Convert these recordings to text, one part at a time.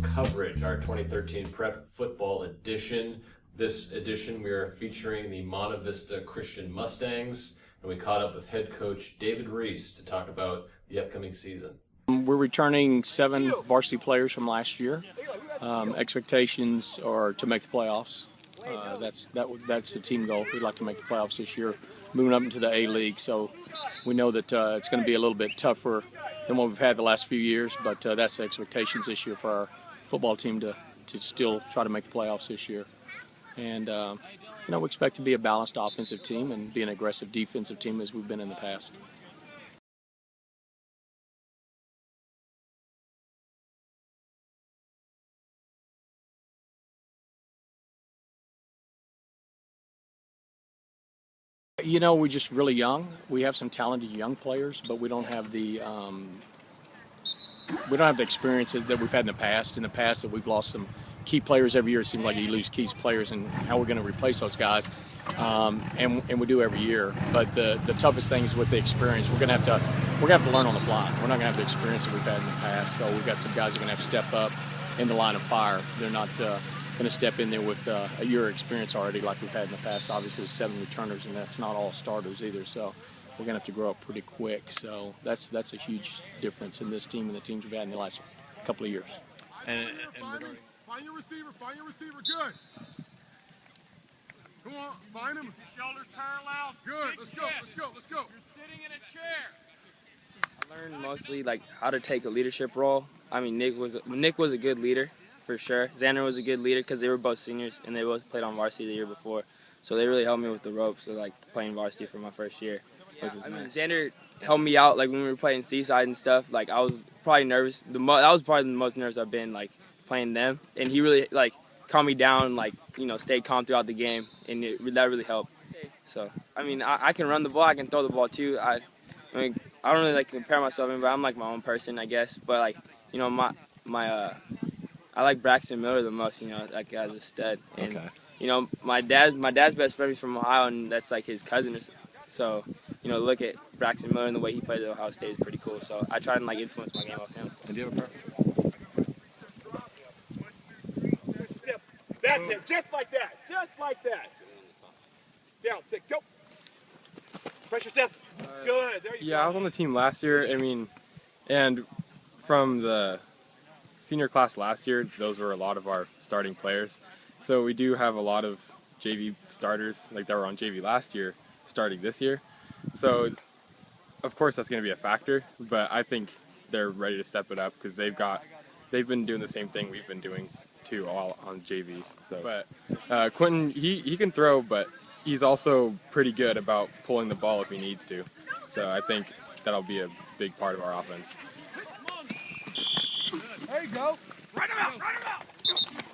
coverage, our 2013 Prep Football edition. This edition we are featuring the Monte Vista Christian Mustangs, and we caught up with head coach David Reese to talk about the upcoming season. We're returning 7 varsity players from last year. Expectations are to make the playoffs. That's the team goal. We'd like to make the playoffs this year, moving up into the A-League. So we know that it's going to be a little bit tougher than what we've had the last few years, but that's the expectations this year for our football team to still try to make the playoffs this year. And we expect to be a balanced offensive team and be an aggressive defensive team as we've been in the past. We're just really young. We have some talented young players, but we don't have the experiences that we've had in the past. In the past, that we've lost some key players every year. It seems like you lose key players, and how we're going to replace those guys, and we do every year. But the toughest thing is with the experience. We're going to have to learn on the fly. We're not going to have the experience that we've had in the past. So we've got some guys who are going to have to step up in the line of fire. They're not going to step in there with a year experience already like we've had in the past. Obviously, with 7 returners, and that's not all starters either. So we're going to have to grow up pretty quick. So that's a huge difference in this team and the teams we've had in the last couple of years. Find your receiver, good. Come on, find him. Shoulders parallel. Good, let's go. You're sitting in a chair. I learned mostly how to take a leadership role. I mean, Nick was a good leader for sure. Xander was a good leader because they were both seniors and they both played on varsity the year before. So they really helped me with the ropes of playing varsity for my first year, which was nice. Xander helped me out when we were playing Seaside and stuff. I was probably nervous. That was probably the most nervous I've been playing them, and he really calmed me down, stayed calm throughout the game, and that really helped. So I mean, I can run the ball, I can throw the ball too. I don't really compare myself, but I'm my own person, I guess. But I like Braxton Miller the most, that guy's a stud. And okay. My dad's best friend is from Ohio, and that's his cousin. So look at Braxton Miller and the way he plays at Ohio State is pretty cool. So I try and influence my game off him. And do you have a preference? That's him, just like that. Down, sit, go. Pressure step. Good, there you go. Yeah, I was on the team last year. And from the senior class last year, those were a lot of our starting players. So we do have a lot of JV starters that were on JV last year starting this year. So of course that's going to be a factor, but I think they're ready to step it up because they've been doing the same thing we've been doing too, all on JV. So, but Quentin, he can throw, but he's also pretty good about pulling the ball if he needs to. So I think that'll be a big part of our offense. There you go. Run him out.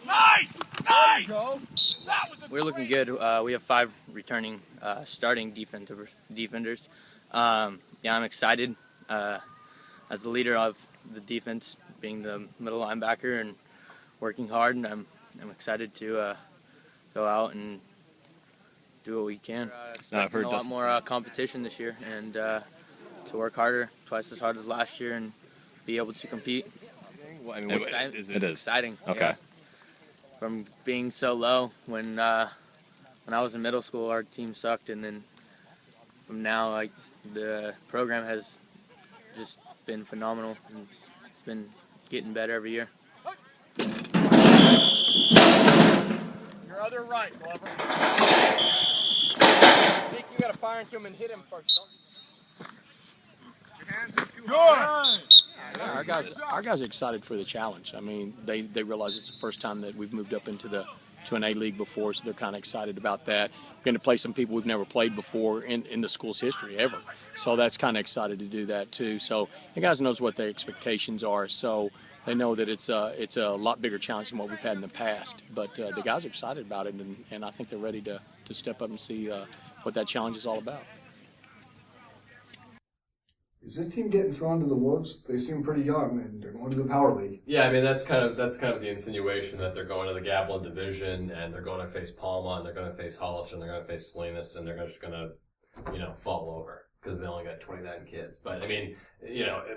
Nice. There you go. We're looking good. We have 5 returning starting defenders. I'm excited as the leader of the defense, being the middle linebacker and working hard, and I'm excited to go out and do what we can. Expecting a lot more competition this year, and to work harder, twice as hard as last year, and be able to compete. It's exciting. Okay. Yeah. From being so low when I was in middle school, our team sucked, and then from now, the program has just been phenomenal, and it's been getting better every year. Your other right, Glover. I think you got to fire into him and hit him first, don't you? Your hands are too high. Our guys are excited for the challenge. I mean, they realize it's the first time that we've moved up to an A-League before, so they're kind of excited about that. We're going to play some people we've never played before in the school's history ever. So that's kind of excited to do that too. So the guys knows what their expectations are, so they know that it's a lot bigger challenge than what we've had in the past. But the guys are excited about it, and I think they're ready to step up and see what that challenge is all about. Is this team getting thrown to the wolves? They seem pretty young, and they're going to the Power League. Yeah, I mean that's kind of the insinuation that they're going to the Gablin division and they're going to face Palma and they're going to face Hollister and they're going to face Salinas and they're just going to, fall over because they only got 29 kids. But I mean,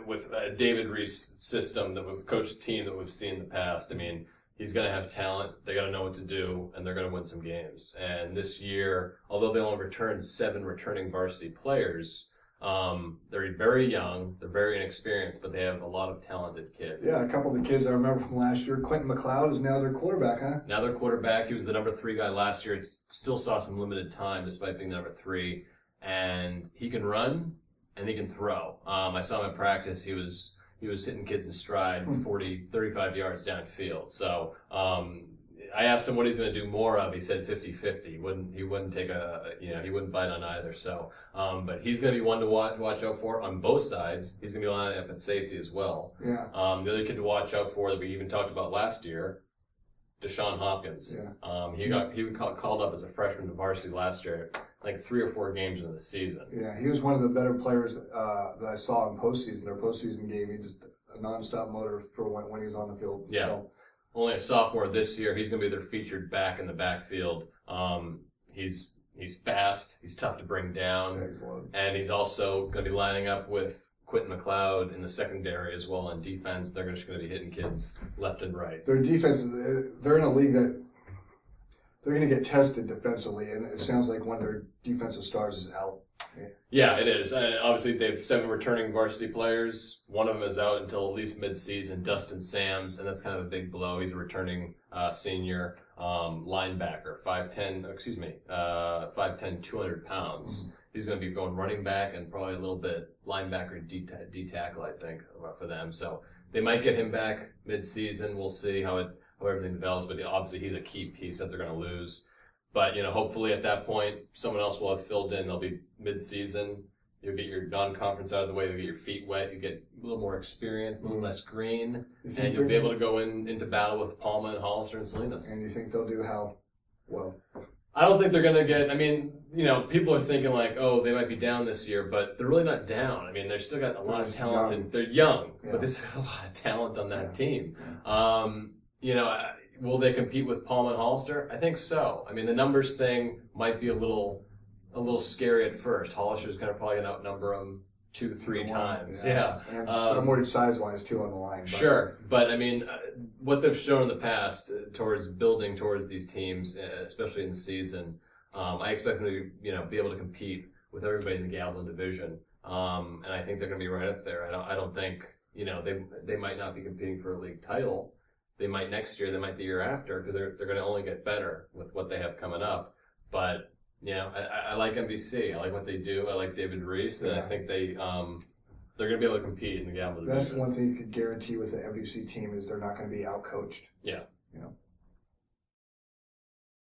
with David Reese' system that we've coached a team that we've seen in the past, I mean, he's going to have talent. They got to know what to do, and they're going to win some games. And this year, although they only returned 7 returning varsity players, they're very young, they're very inexperienced, but they have a lot of talented kids. Yeah, a couple of the kids I remember from last year. Quentin McLeod is now their quarterback, huh? Now their quarterback. He was the number 3 guy last year. Still saw some limited time despite being the number 3. And he can run and he can throw. I saw him in practice. He was hitting kids in stride 40, 35 yards downfield. So I asked him what he's going to do more of. He said 50-50. He wouldn't take he wouldn't bite on either. So, but he's going to be one to watch out for on both sides. He's going to be lining up at safety as well. Yeah. The other kid to watch out for that we even talked about last year, Deshaun Hopkins. Yeah. He got called up as a freshman to varsity last year, like 3 or 4 games into the season. Yeah, he was one of the better players that I saw in postseason. Their postseason game, he just a nonstop motor for when he's on the field. Yeah. So. Only a sophomore this year. He's going to be their featured back in the backfield. He's fast. He's tough to bring down. Excellent. And he's also going to be lining up with Quentin McLeod in the secondary as well on defense. They're just going to be hitting kids left and right. Their defense, they're in a league that they're going to get tested defensively, and it sounds like one of their defensive stars is out. Yeah, it is. Obviously, they have 7 returning varsity players. One of them is out until at least mid-season, Dustin Sams, and that's kind of a big blow. He's a returning senior linebacker, 5'10", 200 pounds. Mm-hmm. He's going to be going running back and probably a little bit linebacker D-tackle, I think, for them. So they might get him back mid-season. We'll see how everything develops, but obviously he's a key piece that they're going to lose. But, hopefully at that point, someone else will have filled in. They'll be mid-season. You'll get your non-conference out of the way. You'll get your feet wet. You get a little more experience, a little less green. And you'll be able to go into battle with Palma and Hollister and Salinas. And you think they'll do how well? I don't think they're going to get, people are thinking like, oh, they might be down this year, but they're really not down. I mean, they've still got a lot of talent. And they're young, but there's a lot of talent on that team. Will they compete with Palma and Hollister? I think so. I mean, the numbers thing might be a little scary at first. Hollister's going to probably outnumber them 2-3 times. Yeah. And somewhere size-wise, too, on the line. Sure. But, I mean, what they've shown in the past towards building towards these teams, especially in the season, I expect them to, be able to compete with everybody in the Gatlin division. And I think they're going to be right up there. I don't think, they might not be competing for a league title. They might next year, they might the year after, because they're going to only get better with what they have coming up. But, I like NBC. I like what they do. I like David Reese. And I think they're going to be able to compete in the Gatlin division. That's one thing you could guarantee with the MVC team is they're not going to be outcoached. Yeah.